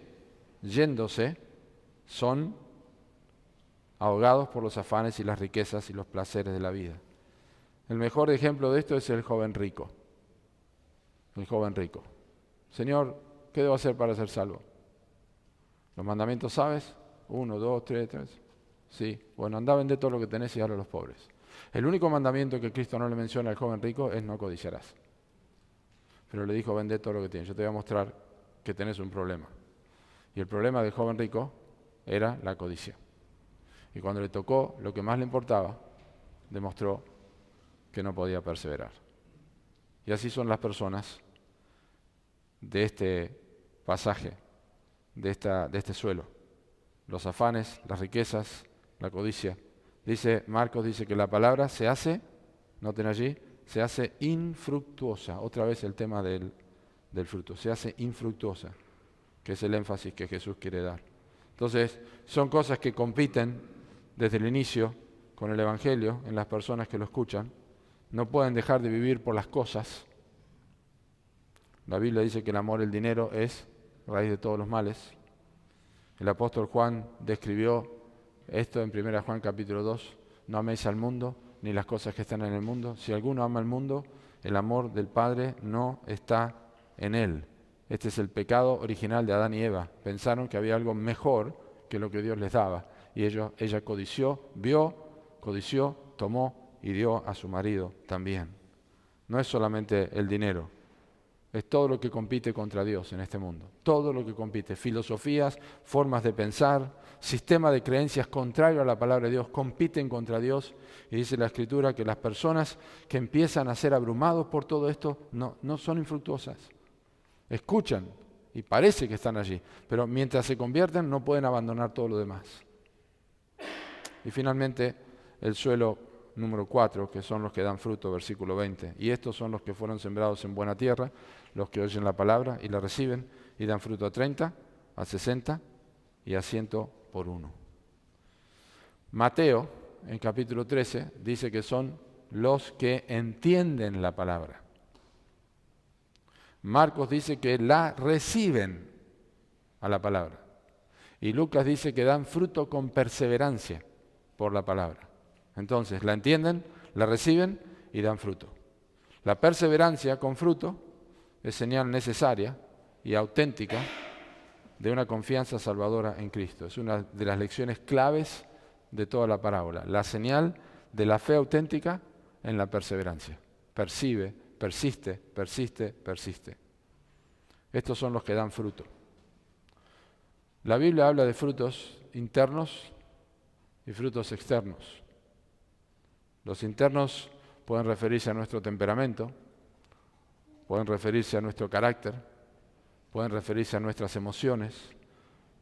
son ahogados por los afanes y las riquezas y los placeres de la vida. El mejor ejemplo de esto es el joven rico. El joven rico. Señor, ¿qué debo hacer para ser salvo? ¿Los mandamientos sabes? 1, 2, 3. Sí. Bueno, anda a vender todo lo que tenés y dale a los pobres. El único mandamiento que Cristo no le menciona al joven rico es no codiciarás. Pero le dijo, vende todo lo que tienes. Yo te voy a mostrar que tenés un problema. Y el problema del joven rico era la codicia. Y cuando le tocó lo que más le importaba, demostró que no podía perseverar. Y así son las personas de este pasaje, de este suelo. Los afanes, las riquezas, la codicia. Marcos dice que la palabra se hace, noten allí, se hace infructuosa. Otra vez el tema del fruto. Se hace infructuosa, que es el énfasis que Jesús quiere dar. Entonces, son cosas que compiten desde el inicio con el Evangelio en las personas que lo escuchan. No pueden dejar de vivir por las cosas. La Biblia dice que el amor al dinero es raíz de todos los males. El apóstol Juan describió esto en 1 Juan capítulo 2. No améis al mundo ni las cosas que están en el mundo. Si alguno ama al mundo, el amor del Padre no está en él. Este es el pecado original de Adán y Eva. Pensaron que había algo mejor que lo que Dios les daba. Y ella codició, tomó y dio a su marido también. No es solamente el dinero. es todo lo que compite contra Dios en este mundo. Todo lo que compite. Filosofías, formas de pensar, sistema de creencias contrario a la palabra de Dios, compiten contra Dios. Y dice la Escritura que las personas que empiezan a ser abrumados por todo esto no son infructuosas. Escuchan y parece que están allí, pero mientras se convierten no pueden abandonar todo lo demás. Y finalmente el suelo número 4, que son los que dan fruto, versículo 20. Y estos son los que fueron sembrados en buena tierra, los que oyen la palabra y la reciben y dan fruto a 30, a 60 y a 100 por uno. Mateo, en capítulo 13, dice que son los que entienden la palabra. Marcos dice que la reciben a la palabra. Y Lucas dice que dan fruto con perseverancia por la palabra. Entonces, la entienden, la reciben y dan fruto. La perseverancia con fruto es señal necesaria y auténtica de una confianza salvadora en Cristo. Es una de las lecciones claves de toda la parábola. La señal de la fe auténtica en la perseverancia. Persive, persiste, persiste, persiste. Estos son los que dan fruto. La Biblia habla de frutos internos y frutos externos. Los internos pueden referirse a nuestro temperamento, pueden referirse a nuestro carácter, pueden referirse a nuestras emociones,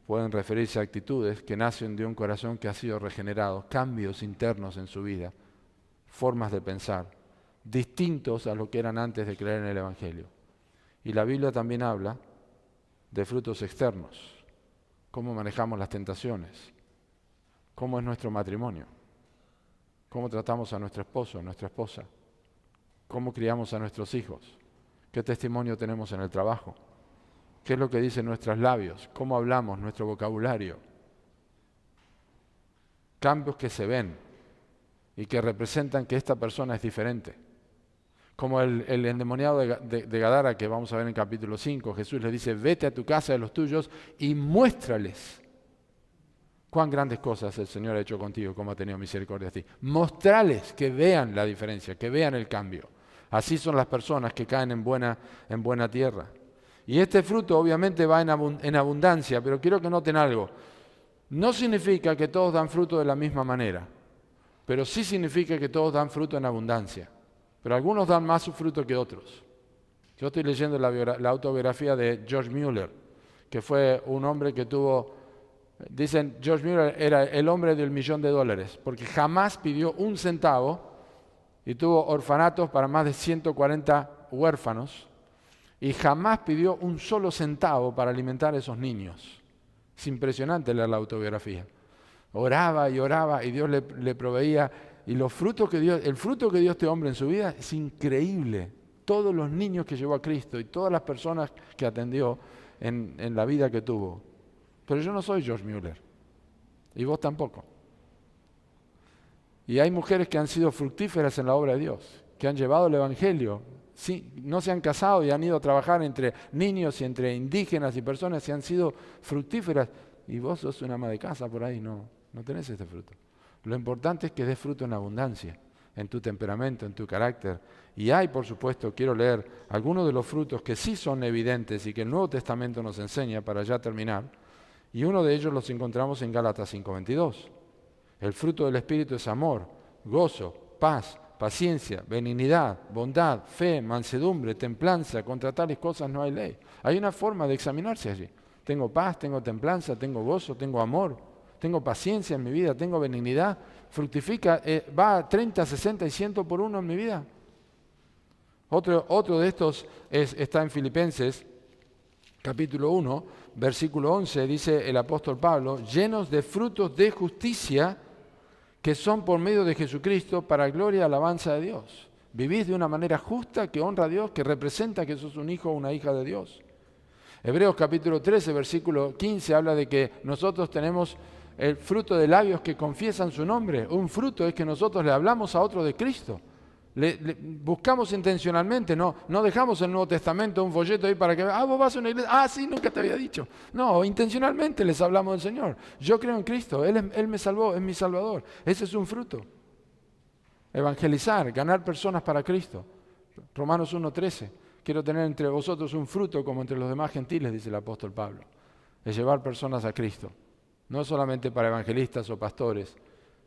pueden referirse a actitudes que nacen de un corazón que ha sido regenerado, cambios internos en su vida, formas de pensar, distintos a lo que eran antes de creer en el Evangelio. Y la Biblia también habla de frutos externos, cómo manejamos las tentaciones, cómo es nuestro matrimonio, cómo tratamos a nuestro esposo, a nuestra esposa, cómo criamos a nuestros hijos, qué testimonio tenemos en el trabajo, qué es lo que dicen nuestros labios, cómo hablamos, nuestro vocabulario. Cambios que se ven y que representan que esta persona es diferente. Como el endemoniado de Gadara que vamos a ver en capítulo 5, Jesús le dice, vete a tu casa de los tuyos y muéstrales cuán grandes cosas el Señor ha hecho contigo, cómo ha tenido misericordia de ti. Mostrales que vean la diferencia, que vean el cambio. Así son las personas que caen en buena tierra. Y este fruto obviamente va en abundancia, pero quiero que noten algo. No significa que todos dan fruto de la misma manera, pero sí significa que todos dan fruto en abundancia. Pero algunos dan más su fruto que otros. Yo estoy leyendo la autobiografía de George Mueller, que fue un hombre que tuvo... Dicen, George Mueller era el hombre del $1.000.000, porque jamás pidió un centavo y tuvo orfanatos para más de 140 huérfanos y jamás pidió un solo centavo para alimentar a esos niños. Es impresionante leer la autobiografía. Oraba y Dios le proveía. Y el fruto que dio este hombre en su vida es increíble. Todos los niños que llevó a Cristo y todas las personas que atendió en la vida que tuvo. Pero yo no soy George Mueller, y vos tampoco. Y hay mujeres que han sido fructíferas en la obra de Dios, que han llevado el Evangelio. Sí, no se han casado y han ido a trabajar entre niños y entre indígenas y personas que han sido fructíferas. Y vos sos una ama de casa por ahí, no tenés este fruto. Lo importante es que des fruto en abundancia, en tu temperamento, en tu carácter. Y hay, por supuesto, quiero leer algunos de los frutos que sí son evidentes y que el Nuevo Testamento nos enseña para ya terminar. Y uno de ellos los encontramos en Gálatas 5:22. El fruto del Espíritu es amor, gozo, paz, paciencia, benignidad, bondad, fe, mansedumbre, templanza. Contra tales cosas no hay ley. Hay una forma de examinarse allí. Tengo paz, tengo templanza, tengo gozo, tengo amor, tengo paciencia en mi vida, tengo benignidad. Fructifica, va a 30, 60 y 100 por uno en mi vida. Otro de estos está en Filipenses, capítulo 1, versículo 11, dice el apóstol Pablo, llenos de frutos de justicia que son por medio de Jesucristo para gloria y alabanza de Dios. Vivís de una manera justa que honra a Dios, que representa que sos un hijo o una hija de Dios. Hebreos capítulo 13, versículo 15 habla de que nosotros tenemos el fruto de labios que confiesan su nombre. Un fruto es que nosotros le hablamos a otro de Cristo. Buscamos intencionalmente, no dejamos el Nuevo Testamento, un folleto ahí para que, vos vas a una iglesia, sí, nunca te había dicho. No, intencionalmente les hablamos del Señor. Yo creo en Cristo, Él me salvó, es mi Salvador. Ese es un fruto. Evangelizar, ganar personas para Cristo. Romanos 1:13. Quiero tener entre vosotros un fruto como entre los demás gentiles, dice el apóstol Pablo. Es llevar personas a Cristo. No solamente para evangelistas o pastores,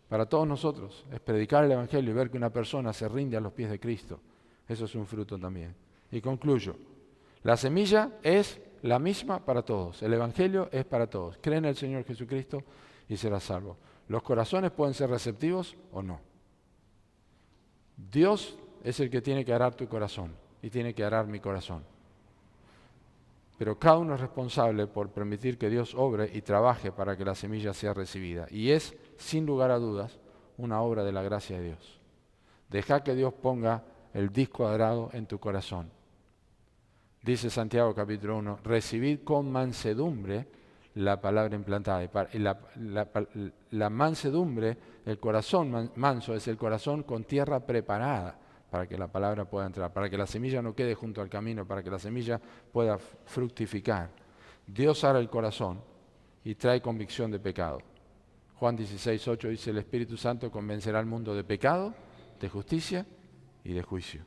para todos nosotros. Es predicar el evangelio y ver que una persona se rinde a los pies de Cristo. Eso es un fruto también. Y concluyo. La semilla es la misma para todos. El evangelio es para todos. Cree en el Señor Jesucristo y serás salvo. Los corazones pueden ser receptivos o no. Dios es el que tiene que arar tu corazón y tiene que arar mi corazón. Pero cada uno es responsable por permitir que Dios obre y trabaje para que la semilla sea recibida. Y es, sin lugar a dudas, una obra de la gracia de Dios. Deja que Dios ponga el disco arado en tu corazón. Dice Santiago capítulo 1, recibid con mansedumbre la palabra implantada. Y la mansedumbre, el corazón manso, es el corazón con tierra preparada para que la palabra pueda entrar, para que la semilla no quede junto al camino, para que la semilla pueda fructificar. Dios ara el corazón y trae convicción de pecado. Juan 16:8 dice, el Espíritu Santo convencerá al mundo de pecado, de justicia y de juicio.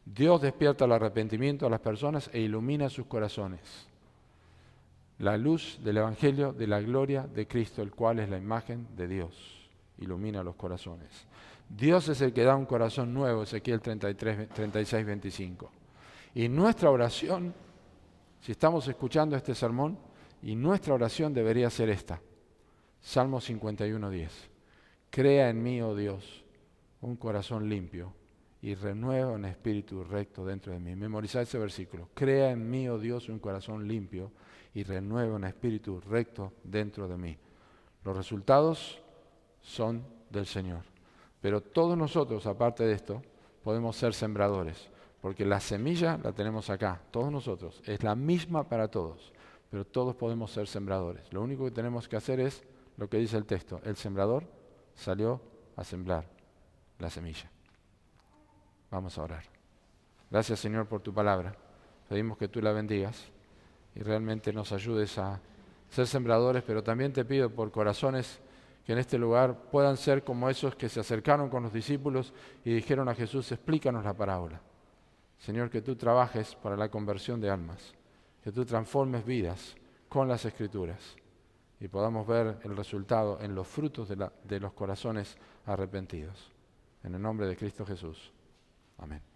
Dios despierta el arrepentimiento a las personas e ilumina sus corazones. La luz del Evangelio de la gloria de Cristo, el cual es la imagen de Dios, ilumina los corazones. Dios es el que da un corazón nuevo, Ezequiel 36:25. Y nuestra oración, si estamos escuchando este sermón, y nuestra oración debería ser esta. Salmo 51:10. Crea en mí, oh Dios, un corazón limpio y renueva un espíritu recto dentro de mí. Memorizad ese versículo. Crea en mí, oh Dios, un corazón limpio y renueva un espíritu recto dentro de mí. Los resultados son del Señor. Pero todos nosotros, aparte de esto, podemos ser sembradores, porque la semilla la tenemos acá, todos nosotros. Es la misma para todos, pero todos podemos ser sembradores. Lo único que tenemos que hacer es lo que dice el texto. El sembrador salió a sembrar la semilla. Vamos a orar. Gracias, Señor, por tu palabra. Pedimos que tú la bendigas y realmente nos ayudes a ser sembradores, pero también te pido por corazones que en este lugar puedan ser como esos que se acercaron con los discípulos y dijeron a Jesús, explícanos la parábola. Señor, que tú trabajes para la conversión de almas, que tú transformes vidas con las Escrituras y podamos ver el resultado en los frutos de los corazones arrepentidos. En el nombre de Cristo Jesús. Amén.